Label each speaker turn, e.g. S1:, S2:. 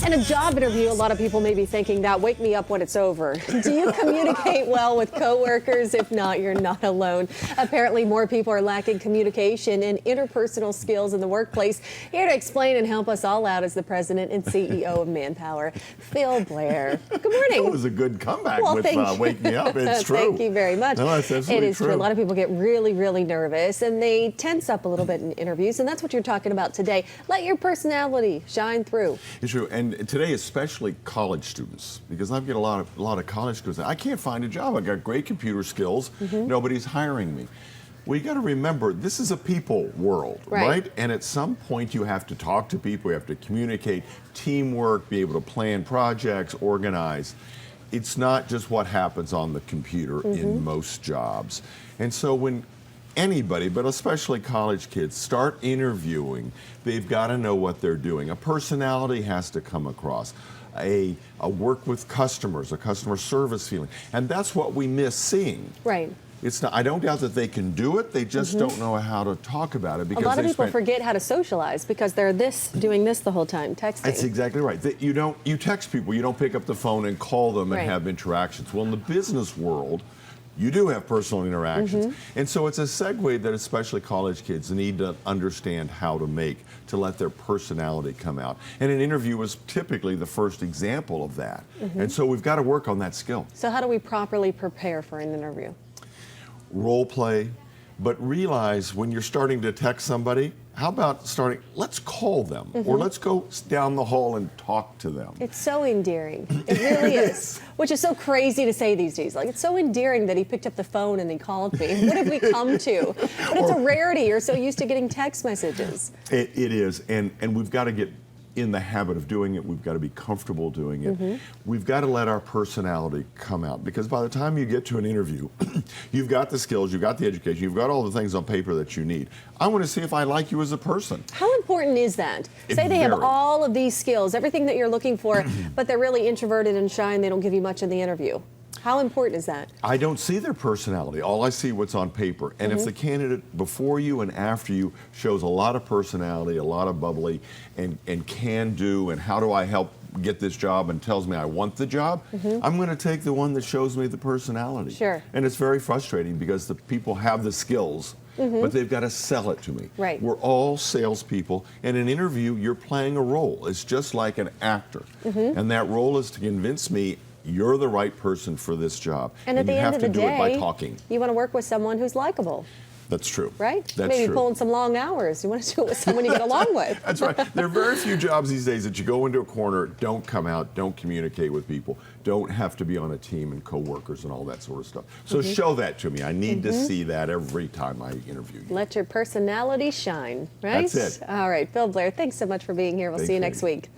S1: In a job interview, a lot of people may be thinking that, wake me up when it's over. Do you communicate well with coworkers? If not, you're not alone. Apparently, more people are lacking communication and interpersonal skills in the workplace. Here to explain and help us all out is the president and CEO of Manpower, Phil Blair. Good morning.
S2: That was a good comeback
S1: Well,
S2: with
S1: Wake
S2: Me Up. It's true.
S1: Thank you very much.
S2: No, that's absolutely
S1: It is true. A lot of people get really, really nervous and they tense up a little bit in interviews, and that's what you're talking about today. Let your personality shine through.
S2: It's true, and today especially college students, because I've got a lot of college students. I can't find a job. I've got great computer skills. Nobody's hiring me. Well, you got to remember, this is a people world, right? And at some point, you have to talk to people. You have to communicate, teamwork, be able to plan projects, organize. It's not just what happens on the computer in most jobs. And so when anybody, but especially college kids, start interviewing, they've got to know what they're doing. A personality has to come across. A work with customers, a customer service feeling. And that's what we miss seeing.
S1: Right.
S2: It's not, I don't doubt that they can do it, they just don't know how to talk about it. Because
S1: a lot of people forget how to socialize because they're doing this the whole time, texting.
S2: That's exactly right. You text people, you don't pick up the phone and call them and have interactions. Well, in the business world, you do have personal interactions. And so it's a segue that especially college kids need to understand how to make to let their personality come out. And an interview is typically the first example of that. And so we've got to work on that skill.
S1: So how do we properly prepare for an interview?
S2: Role play, but realize when you're starting to text somebody, how about let's call them, or let's go down the hall and talk to them.
S1: It's so endearing. It really is. Which is so crazy to say these days. Like, it's so endearing that he picked up the phone and he called me. What have we come to? But it's a rarity. You're so used to getting text messages.
S2: It is, and we've got to get in the habit of doing it. We've got to be comfortable doing it. We've got to let our personality come out, because by the time you get to an interview, you've got the skills, you've got the education, you've got all the things on paper that you need. I want to see if I like you as a person.
S1: How important is that? Say they have all of these skills, everything that you're looking for, but they're really introverted and shy and they don't give you much in the interview. How important is that? I
S2: don't see their personality. All I see what's on paper. And if the candidate before you and after you shows a lot of personality, a lot of bubbly, and can do, and how do I help get this job, and tells me I want the job, I'm going to take the one that shows me the personality.
S1: Sure.
S2: And it's very frustrating because the people have the skills, but they've got to sell it to me.
S1: Right.
S2: We're all salespeople. In an interview, you're playing a role. It's just like an actor. And that role is to convince me you're the right person for this job.
S1: And at the end of the day,
S2: you have to do it by talking.
S1: You want to work with someone who's likable.
S2: That's true.
S1: Right?
S2: That's
S1: Maybe
S2: true.
S1: pulling some long hours. You want to do it with someone you get along with.
S2: That's right. There are very few jobs these days that you go into a corner, don't come out, don't communicate with people, don't have to be on a team and co-workers and all that sort of stuff. So show that to me. I need to see that every time I interview you.
S1: Let your personality shine, right?
S2: That's it.
S1: All right. Phil Blair, thanks so much for being here. We'll see you next week.